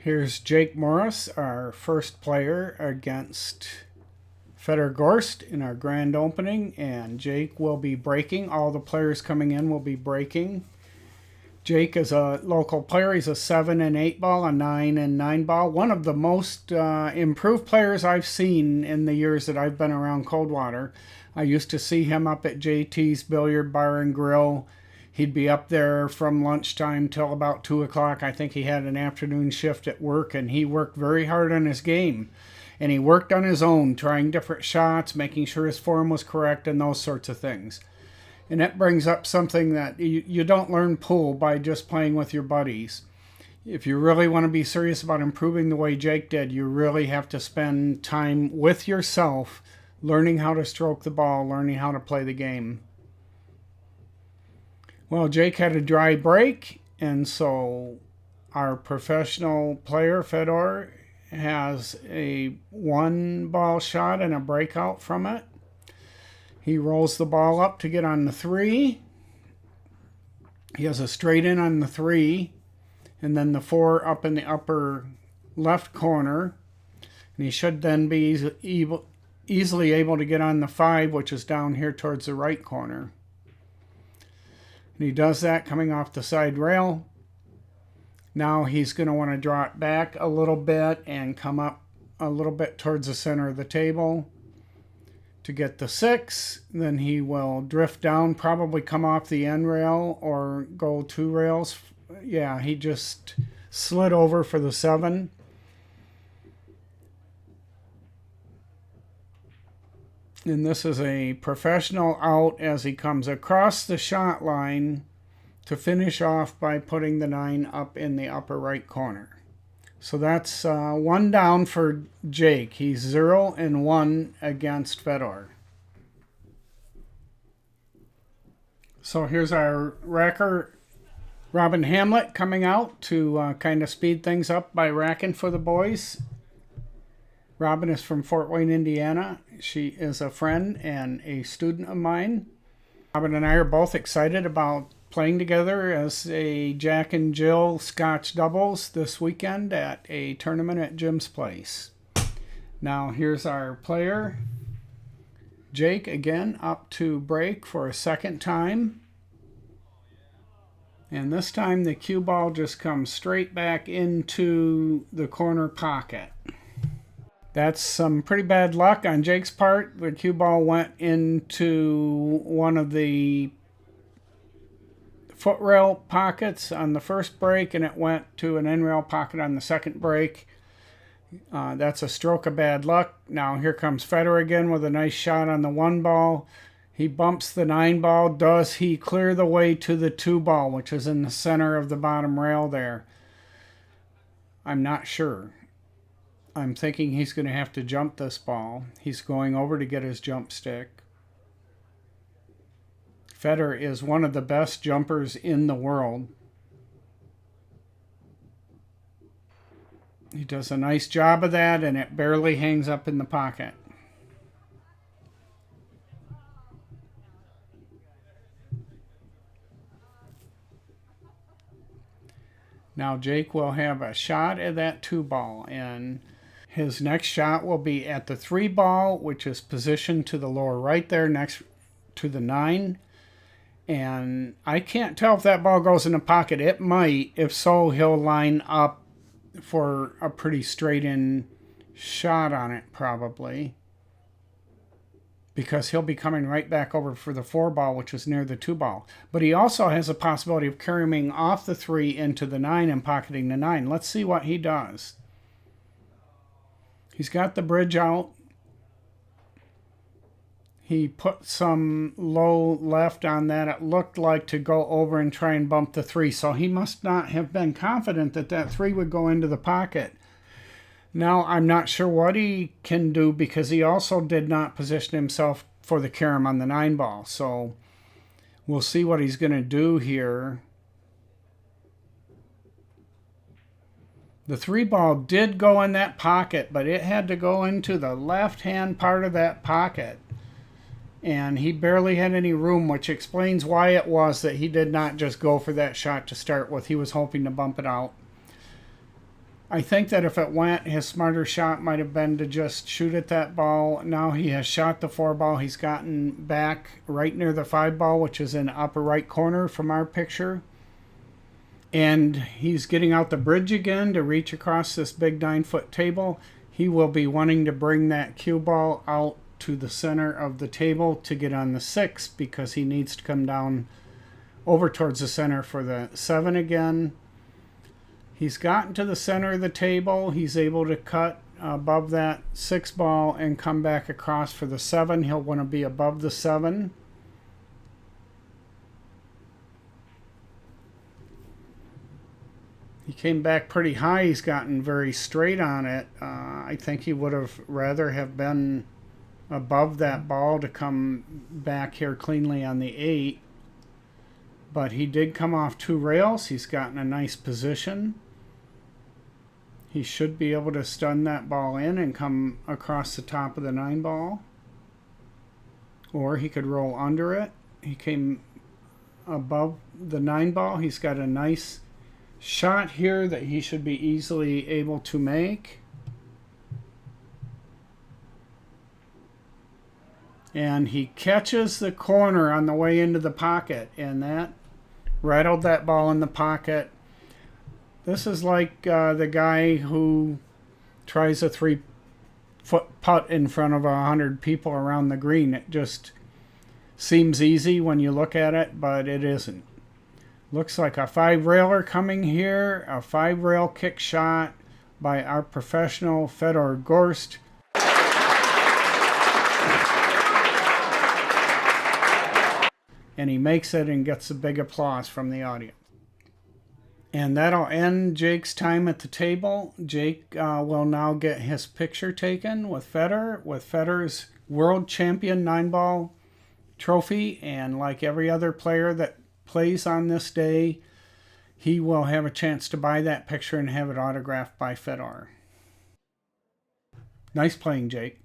Here's Jake Morris, our first player against Fedor Gorst in our grand opening, and Jake will be breaking. All the players coming in will be breaking. Jake is a local player. He's a 7 and 8 ball, a 9 and 9 ball. One of the most improved players I've seen in the years that I've been around Coldwater. I used to see him up at JT's Billiard Bar and Grill. He'd be up there from lunchtime till about 2 o'clock. I think he had an afternoon shift at work, and he worked very hard on his game. And he worked on his own, trying different shots, making sure his form was correct, and those sorts of things. And that brings up something that you don't learn pool by just playing with your buddies. If you really want to be serious about improving the way Jake did, you really have to spend time with yourself, learning how to stroke the ball, learning how to play the game. Well, Jake had a dry break, and so our professional player, Fedor, has a 1-ball shot and a breakout from it. He rolls the ball up to get on the 3. He has a straight in on the 3, and then the 4 up in the upper left corner. And he should then be easily able to get on the 5, which is down here towards the right corner. And he does that coming off the side rail. Now he's going to want to draw it back a little bit and come up a little bit towards the center of the table to get the 6. Then he will drift down, probably come off the end rail or go 2 rails. Yeah, he just slid over for the 7. And this is a professional out as he comes across the shot line to finish off by putting the 9 up in the upper right corner. So that's 1 down for Jake. He's 0 and 1 against Fedor. So here's our racker, Robin Hamlet, coming out to kind of speed things up by racking for the boys. Robin is from Fort Wayne, Indiana. She is a friend and a student of mine. Robin and I are both excited about playing together as a Jack and Jill Scotch doubles this weekend at a tournament at Jim's place. Now here's our player, Jake, again up to break for a second time. And this time the cue ball just comes straight back into the corner pocket. That's some pretty bad luck on Jake's part. The cue ball went into one of the foot rail pockets on the first break, and it went to an end rail pocket on the second break. That's a stroke of bad luck. Now here comes Fedor again with a nice shot on the 1 ball. He bumps the 9 ball. Does he clear the way to the 2 ball, which is in the center of the bottom rail there? I'm not sure. I'm thinking he's going to have to jump this ball. He's going over to get his jump stick. Fedor is one of the best jumpers in the world. He does a nice job of that, and it barely hangs up in the pocket. Now Jake will have a shot at that 2 ball, and his next shot will be at the 3 ball, which is positioned to the lower right there next to the 9. And I can't tell if that ball goes in the pocket. It might. If so, he'll line up for a pretty straight in shot on it probably, because he'll be coming right back over for the 4 ball, which is near the 2 ball. But he also has a possibility of carrying off the 3 into the 9 and pocketing the 9. Let's see what he does. He's got the bridge out. He put some low left on that. It looked like to go over and try and bump the 3. So he must not have been confident that that 3 would go into the pocket. Now, I'm not sure what he can do, because he also did not position himself for the carom on the 9 ball. So we'll see what he's going to do here. The 3 ball did go in that pocket, but it had to go into the left-hand part of that pocket. And he barely had any room, which explains why it was that he did not just go for that shot to start with. He was hoping to bump it out. I think that if it went, his smarter shot might have been to just shoot at that ball. Now he has shot the 4 ball. He's gotten back right near the 5 ball, which is in the upper right corner from our picture. And he's getting out the bridge again to reach across this big 9-foot table. He will be wanting to bring that cue ball out to the center of the table to get on the 6, because he needs to come down over towards the center for the 7 again. He's gotten to the center of the table. He's able to cut above that 6 ball and come back across for the 7. He'll want to be above the 7. He came back pretty high. He's gotten very straight on it. I think he would have rather have been above that ball to come back here cleanly on the 8. But he did come off 2 rails. He's gotten a nice position. He should be able to stun that ball in and come across the top of the 9 ball. Or he could roll under it. He came above the 9 ball. He's got a nice shot here that he should be easily able to make. And he catches the corner on the way into the pocket, and that rattled that ball in the pocket. This is like the guy who tries a 3-foot putt in front of 100 people around the green. It just seems easy when you look at it, but it isn't. Looks like a 5-railer coming here. A 5-rail kick shot by our professional Fedor Gorst. And he makes it and gets a big applause from the audience. And that'll end Jake's time at the table. Jake will now get his picture taken with Fedor, with Fedor's world champion 9-ball trophy. And like every other player that plays on this day, he will have a chance to buy that picture and have it autographed by Fedor. Nice playing, Jake.